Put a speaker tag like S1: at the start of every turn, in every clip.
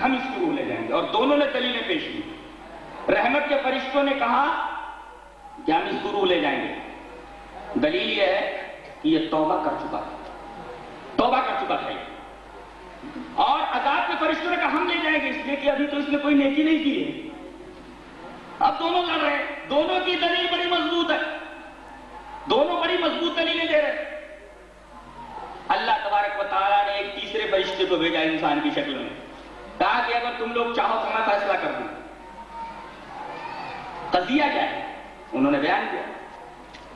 S1: ہم اس کو روح لے جائیں گے. اور دونوں نے دلیلیں پیش کی. رحمت کے فرشتوں نے کہا کہ ہم اس کو روح لے جائیں گے. دلیل یہ ہے کہ یہ توبہ کر چکا تھا یہ. اور عذاب کے فرشتوں نے کہا ہم لے جائیں گے، اس لیے کہ ابھی تو اس نے کوئی نیکی نہیں کی ہے. اب دونوں لڑ رہے ہیں، دونوں کی دلیل بڑی مضبوط ہے، دونوں بڑی مضبوط دلیلیں دے رہے ہیں. اللہ تبارک و تعالیٰ نے ایک تیسرے فرشتے کو بھیجا انسان کی شکل میں. کہا کہ اگر تم لوگ چاہو تو میں فیصلہ کر دوں. قضیہ کیا ہے؟ انہوں نے بیان کیا.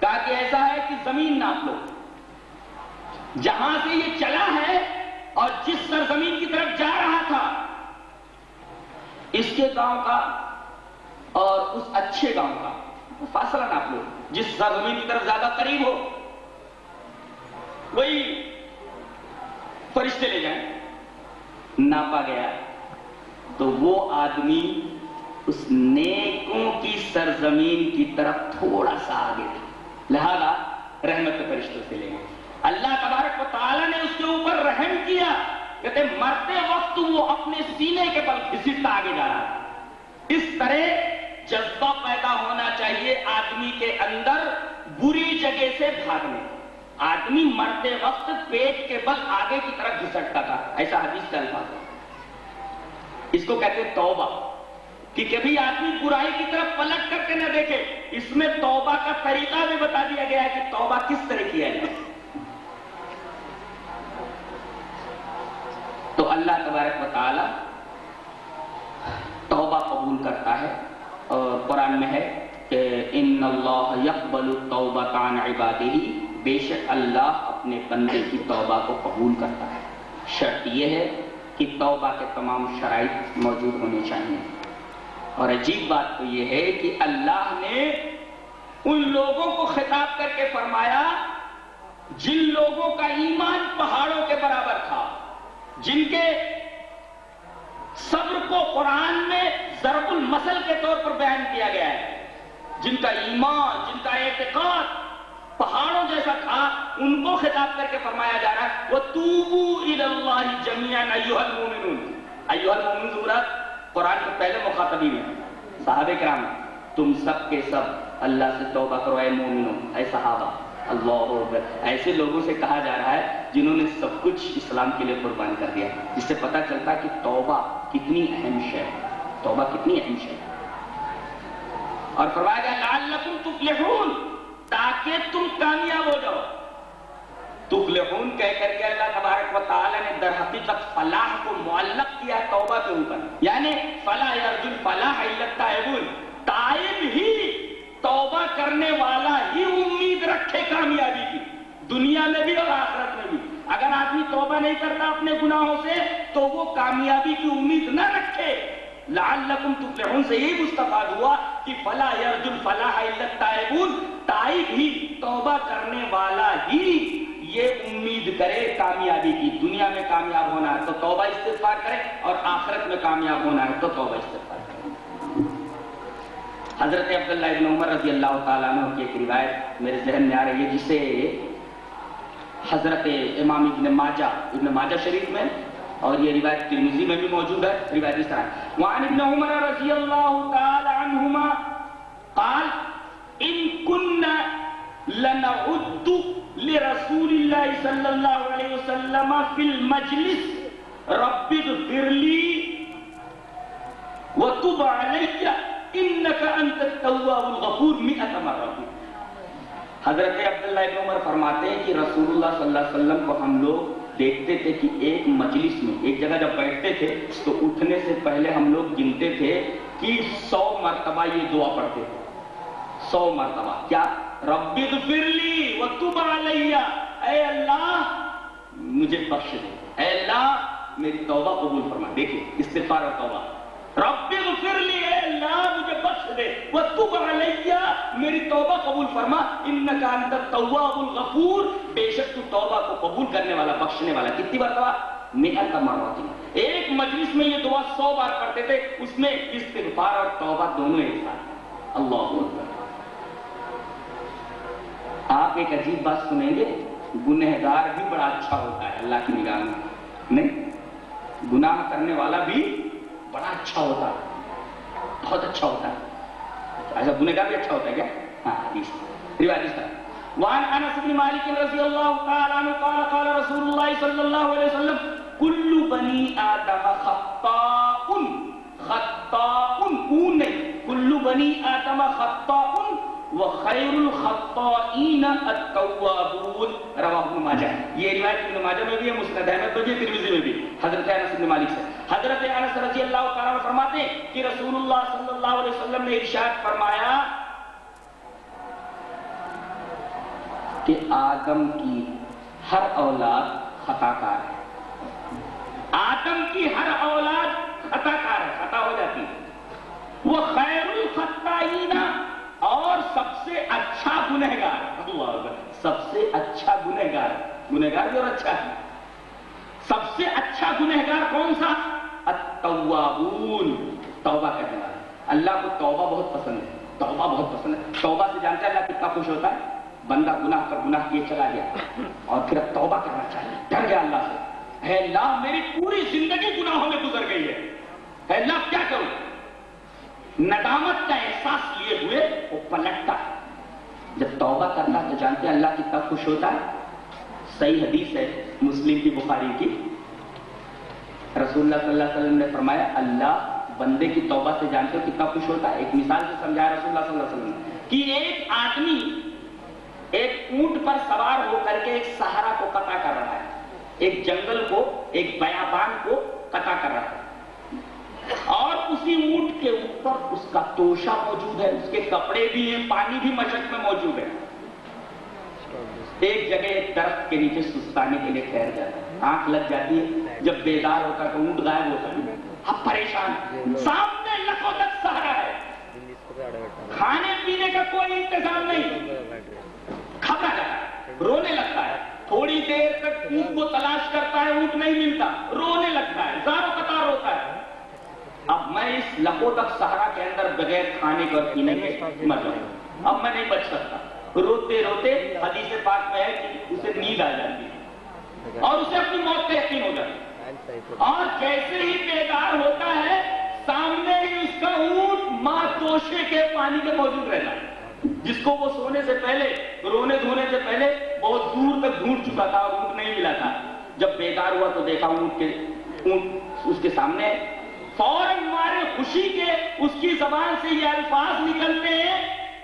S1: کہا کہ ایسا ہے کہ زمین ناپ لو، جہاں سے یہ چلا ہے اور جس سرزمین کی طرف جا رہا تھا، اس کے گاؤں کا اور اس اچھے گاؤں کا فاصلہ ناپ لو. جس سرزمین کی طرف زیادہ قریب ہو وہی فرشتے لے جائیں. ناپا گیا تو وہ آدمی اس نیکوں کی سرزمین کی طرف تھوڑا سا آگے تھا، لہذا رحمت کے فرشتوں سے لے گئے. اللہ تبارک و تعالیٰ نے اس کے اوپر رحم کیا. کہتے مرتے وقت وہ اپنے سینے کے بل گھسٹتا آگے جا رہا تھا. اس طرح جذبہ پیدا ہونا چاہیے آدمی کے اندر بری جگہ سے بھاگنے. آدمی مرتے وقت پیٹ کے بل آگے کی طرف گھسٹتا تھا، ایسا حدیث کا الفاظ ہے. اس کو کہتے ہیں توبہ، کہ کبھی آدمی برائی کی طرف پلٹ کر کے نہ دیکھے. اس میں توبہ کا طریقہ بھی بتا دیا گیا ہے کہ توبہ کس طرح کیا ہے. تو اللہ تبارک و تعالی توبہ قبول کرتا ہے. اور قرآن میں ہے کہ ان اللہ یقبل التوبۃ عن عبادہ، بے شک اللہ اپنے بندے کی توبہ کو قبول کرتا ہے. شرط یہ ہے کہ توبہ کے تمام شرائط موجود ہونے چاہیے. اور عجیب بات تو یہ ہے کہ اللہ نے ان لوگوں کو خطاب کر کے فرمایا جن لوگوں کا ایمان پہاڑوں کے برابر تھا، جن کے صبر کو قرآن میں ضرب المثل کے طور پر بیان کیا گیا ہے، جن کا ایمان، جن کا اعتقاد پہاڑوں جیسا تھا، ان کو خطاب کر کے فرمایا جا رہا ہے وَتُوبُوا إِلَى اللَّهِ جَمِيعًا أَيُّهَا الْمُؤْمِنُونَ. أَيُّهَا الْمُؤْمِنُونَ سورت قرآن کے پہلے مخاطبین ہیں صحابہ کرام. تم سب کے سب اللہ سے توبہ کرو اے مومنوں، اے صحابہ. اللہ اکبر. ایسے لوگوں سے کہا جا رہا ہے جنہوں نے سب کچھ اسلام کے لیے قربان کر دیا، جس سے پتہ چلتا ہے کہ توبہ کتنی اہم شے ہے. توبہ کتنی اہم شے ہے. اور فرمایا گیا لعلکم تفلحون، تاکہ تم کامیاب ہو جاؤ. تفلحون کہہ کر کے اللہ تبارک و تعالی نے در حقیقت فلاح کو معلق کیا توبہ کے اوپر. یعنی فلا یرجو الفلاح الا التائبون، تائب ہی، توبہ کرنے والا ہی امید رکھے کامیابی کی، دنیا میں بھی اور آخرت میں بھی. اگر آدمی توبہ نہیں کرتا اپنے گناہوں سے تو وہ کامیابی کی امید نہ رکھے. لعلکم تفلحون سے یہی مستفاد ہوا کہ فلا یرجو الفلاح الا التائبون، تائب ہی، توبہ کرنے والا ہی یہ امید کرے کامیابی کی. دنیا میں کامیاب ہونا ہے تو توبہ استغفار کرے، اور آخرت میں کامیاب ہونا ہے تو توبہ استغفار کرے. حضرت عبداللہ ابن عمر رضی اللہ تعالیٰ عنہ کی ایک روایت میرے ذہن میں آ رہی ہے، جسے حضرت امام ابن ماجہ شریف میں، اور یہ روایت ترمذی میں بھی موجود ہے. روایت اس طرح وعن ابن عمر رضی اللہ تعالی عنہما قال ان كنا لنعد لرسول اللہ صلی اللہ علیہ وسلم فی المجلس رب اغفر لی وتب علی انک انت التواب الغفور 100 مرہ. حضرت عبداللہ ابن عمر فرماتے ہیں کہ رسول اللہ صلی اللہ علیہ وسلم کو ہم لوگ دیکھتے تھے کہ ایک مجلس میں، ایک جگہ جب بیٹھتے تھے تو اٹھنے سے پہلے ہم لوگ گنتے تھے کہ 100 مرتبہ یہ دعا پڑھتے تھے. 100 مرتبہ کیا؟ رب اغفر لی وتب علی، اے اللہ مجھے بخش دے، اے اللہ میری توبہ قبول فرما. دیکھیں استغفار اور توبہ. رب اغفر لی، اے اللہ مجھے بخش دے، وتب علی میری توبہ قبول فرما، انک انت التواب الغفور بے شک تو توبہ کو قبول کرنے والا، بخشنے والا. کتنی مرتبہ؟ 100 مرات. ایک مجلس میں یہ دعا 100 بار پڑھتے تھے، اس میں استغفار اور توبہ دونوں ایک ساتھ. اللہ اکبر. آپ ایک عجیب بات سنیں گے، گنہگار بھی بڑا اچھا ہوتا ہے اللہ کی نگاہ میں. نہیں، گناہ کرنے والا بھی اچھا ہوتا ہے، بہت اچھا ہوتا ہے. ایسا گنہگار بھی اچھا ہوتا ہے کیا؟ ہاں حدیث روایت اس طرح. وعن انس بن مالک رضی اللہ تعالی عنہ قال قال رسول اللہ صلی اللہ علیہ وسلم کل بنی آدم خطاء خطاء کون نہیں کل بنی آدم خطاء وخیر الخطائین التوابون رواہ ابن ماجہ. یہ روایت ابن ماجہ میں بھی ہے، مسند احمد میں بھی، ترمذی میں بھی، حضرت انس بن مالک سے. حضرت انس رضی اللہ تعالیٰ عنہ فرماتے ہیں کہ رسول اللہ صلی اللہ علیہ وسلم نے ارشاد فرمایا کہ آدم کی ہر اولاد خطا کار ہے. آدم کی ہر اولاد خطا کار ہے، خطا ہو جاتی ہے. وہ خیر الخطائین اور سب سے اچھا گنہگار، اللہ اکبر، سب سے اچھا گنہگار، گنہگار بھی اور اچھا ہے. سب سے اچھا گنہگار کون سا؟ التوابون، توبہ کرنے والا. اللہ کو توبہ بہت پسند ہے، توبہ بہت پسند ہے. توبہ سے جانتے ہیں اللہ کتنا خوش ہوتا ہے؟ بندہ گناہ پر گناہ کیے چلا گیا اور پھر اب توبہ کرنا چاہیے، ڈر گیا اللہ سے. اے اللہ میری پوری زندگی گناہوں میں گزر گئی ہے، اے اللہ کیا کروں؟ ندامت کا احساس لیے ہوئے وہ پلٹتا ہے. جب توبہ کرتا تو جانتے ہیں اللہ کتنا خوش ہوتا ہے. صحیح حدیث ہے مسلم کی، بخاری کی. رسول اللہ صلی اللہ علیہ وسلم نے فرمایا اللہ بندے کی توبہ سے جانتے ہو کتنا خوش ہوتا ہے. ایک مثال سے سمجھایا رسول اللہ صلی اللہ علیہ وسلم کہ ایک آدمی ایک اونٹ پر سوار ہو کر کے ایک صحرا کو قطع کر رہا ہے، ایک جنگل کو، ایک بیابان کو قطع کر رہا ہے، اور اسی اونٹ کے اوپر اس کا توشہ موجود ہے، اس کے کپڑے بھی ہیں، پانی بھی مشق میں موجود ہے. ایک جگہ ایک درخت کے نیچے سستانے کے لیے ٹھہر جاتا ہے، آنکھ لگ جاتی ہے. جب بیدار ہوتا ہے تو اونٹ غائب ہوتا ہے. اب پریشان، سامنے لکھوں تک صحرا ہے، کھانے پینے کا کوئی انتظام نہیں. گھبرا جاتا ہے، رونے لگتا ہے. تھوڑی دیر تک اونٹ کو تلاش کرتا ہے، اونٹ نہیں ملتا، رونے لگتا ہے، زاروں قطار ہوتا ہے. اب میں اس لکوٹک صحرا کے اندر بغیر کھانے اور پینے کے مر جاؤں، اب میں نہیں بچ سکتا. روتے روتے حدیث پاک میں ہے کہ اسے نیند آ جاتی ہے اور اسے اپنی موت کا یقین ہو جاتا ہے. اور جیسے ہی بیدار ہوتا ہے سامنے ہی اس کا اونٹ ماں توشے کے پانی میں موجود رہتا ہے، جس کو وہ سونے سے پہلے، رونے دھونے سے پہلے بہت دور تک ڈھونڈ چکا تھا اور اونٹ نہیں ملا تھا. جب بیدار ہوا تو دیکھا اونٹ اس کے سامنے. فوراً مارے خوشی کے اس کی زبان سے یہ الفاظ نکلتے ہیں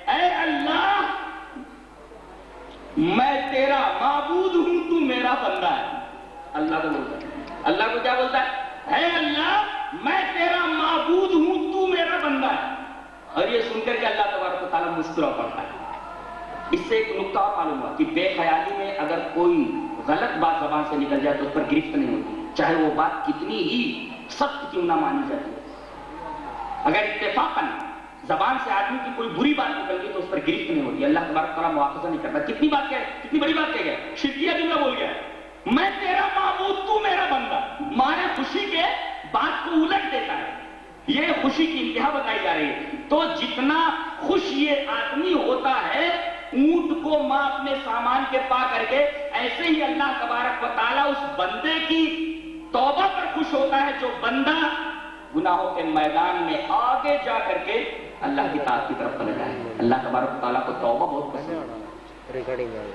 S1: اے اللہ میں تیرا معبود ہوں، تو میرا بندہ ہے. اللہ کو بولتا ہے، اللہ کو کیا بولتا ہے؟ اے اللہ میں تیرا معبود ہوں، تو میرا بندہ ہے. اور یہ سن کر کے اللہ تبارک و تعالیٰ مسکرا پڑتا ہے. اس سے ایک نکتہ معلوم ہوا کہ بے خیالی میں اگر کوئی غلط بات زبان سے نکل جائے تو اس پر گرفت نہیں ہوتی، چاہے وہ بات کتنی ہی سخت کیوں نہ مانی جاتی. اگر اتفاقاً زبان سے آدمی کی کوئی بری بات نکل گئی تو اس پر گرفت نہیں ہوتی. اللہ تبارک تعالیٰ مواخذہ نہیں کرتا. کتنی بڑی بات کہہ گیا، شرکیہ جملہ بول گیا، میں تیرا معبود تو میرا بندہ. مارے خوشی کے بات کو الٹ دیتا ہے. یہ خوشی کی انتہا بتائی جا رہی ہے. تو جتنا خوش یہ آدمی ہوتا ہے اونٹ کو ماں اپنے سامان کے پا کر کے، ایسے ہی اللہ تبارک و تعالیٰ اس بندے کی توبہ پر خوش ہوتا ہے جو بندہ گناہوں کے میدان میں آگے جا کر کے اللہ کی اطاعت کی طرف پلٹا ہے. اللہ تبارک و تعالیٰ کو توبہ بہت پسند ہے.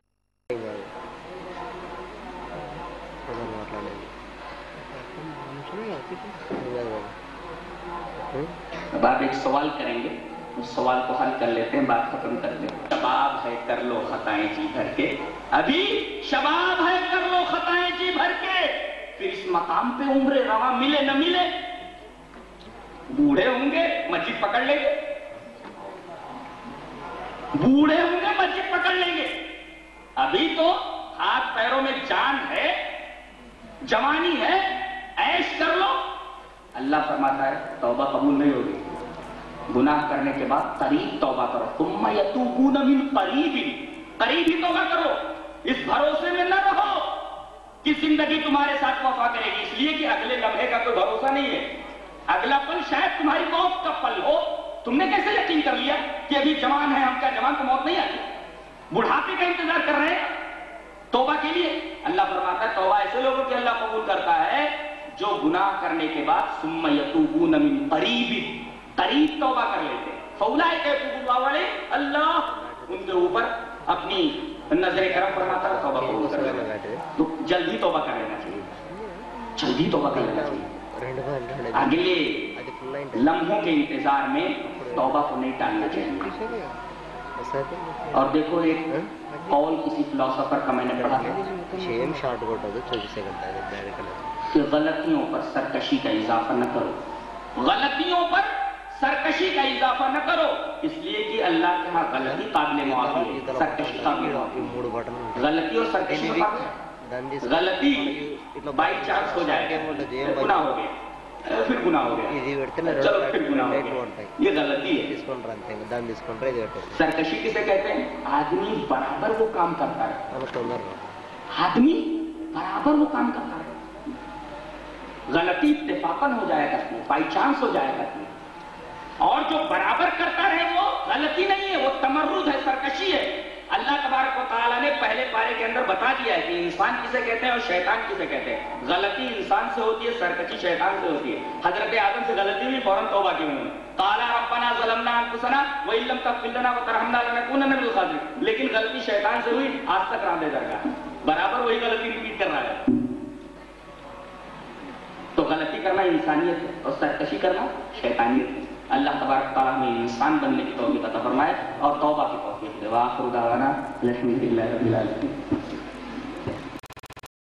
S1: اب آپ ایک سوال کریں گے، اس سوال کو حل کر لیتے ہیں، بات ختم کرتے ہیں. شباب ہے کر لو خطائیں جی بھر کے، ابھی شباب ہے کر لو خطائیں جی بھر کے، پھر اس مقام پہ عمر رواں ملے نہ ملے. بوڑھے ہوں گے مسجد پکڑ لیں گے، بوڑھے ہوں گے مسجد پکڑ لیں گے. ابھی تو ہاتھ پیروں میں جان ہے، جوانی ہے، عیش کر لو. اللہ فرماتا ہے توبہ قبول نہیں ہوگی. گناہ کرنے کے بعد قریب توبہ کرو. ثم یتوبون من قریب، قریب ہی توبہ کرو. اس بھروسے میں نہ رہو کہ زندگی تمہارے ساتھ وفا کرے گی، اس لیے کہ اگلے لمحے کا کوئی بھروسہ نہیں ہے. اگلا پل شاید تمہاری موت کا پل ہو. تم نے کیسے یقین کر لیا کہ ابھی جوان ہے ہم؟ کا جوان کو موت نہیں آتی، بڑھاپے کا انتظار کر رہے ہیں توبہ کے لیے. اللہ فرماتا ہے توبہ ایسے لوگوں کی اللہ قبول کرتا ہے جو گناہ کرنے کے بعد ثم یتوبون من قریب توبہ کر لیتے ہیں، فاولئک یتوب اللہ علیہ، اللہ ان کے اوپر اپنی نظر کرم فرماتا ہے، توبہ قبول کر لیتا ہے۔ تو جلدی توبہ کر لینا چاہیے، جلدی توبہ کر لینا چاہیے، اگلے لمحوں کے انتظار میں توبہ کو نہیں ٹالنا چاہیے۔ اور دیکھو ایک قول کسی فلاسفر کا میں نے پڑھا ہے کہ غلطیوں پر سرکشی کا اضافہ نہ کرو، غلطیوں پر سرکشی کا اضافہ نہ کرو، اس لیے کہ اللہ کے ہاں غلطی قابل معافی ہے، سرکشی قابل معافی ہے۔ غلطی اور سرکشی کا فرق ہے۔ غلطی بائی چانس ہو جائے گناہ ہو گیا، پھر گناہ ہو گیا، چلو پھر گناہ ہو گیا، یہ غلطی ہے۔ سرکشی کسے کہتے ہیں؟ آدمی برابر وہ کام کرتا ہے، آدمی برابر وہ کام کرتا ہے، غلطی اتفاقاً ہو جائے کرتی ہے، بائی چانس ہو جائے کرتی ہے، اور جو برابر کرتا رہے وہ غلطی نہیں ہے، وہ تمرد ہے، سرکشی ہے۔ اللہ تبارک و تعالیٰ نے پہلے پارے کے اندر بتا دیا ہے کہ انسان کسے کہتے ہیں اور شیطان کسے کہتے ہیں۔ غلطی انسان سے ہوتی ہے، سرکشی شیطان سے ہوتی ہے۔ حضرت آدم سے غلطی ہوئی، فوراً توبہ کی انہوں نے، قال ربنا ظلمنا انفسنا وان لم تغفر لنا وترحمنا لنكونن من الخاسرین، لیکن غلطی شیطان سے ہوئی، آج تک راندے درگاہ، برابر وہی غلطی ریپیٹ کر رہا ہے۔ تو غلطی کرنا انسانیت ہے اور سرکشی کرنا شیطانیت ہے۔ اللہ تبارک تعالیٰ نے انسان بننے کی توفیق عطا فرمائے اور توبہ کی توفیق دے۔ وآخر دعوانا الحمدللہ رب العالمین۔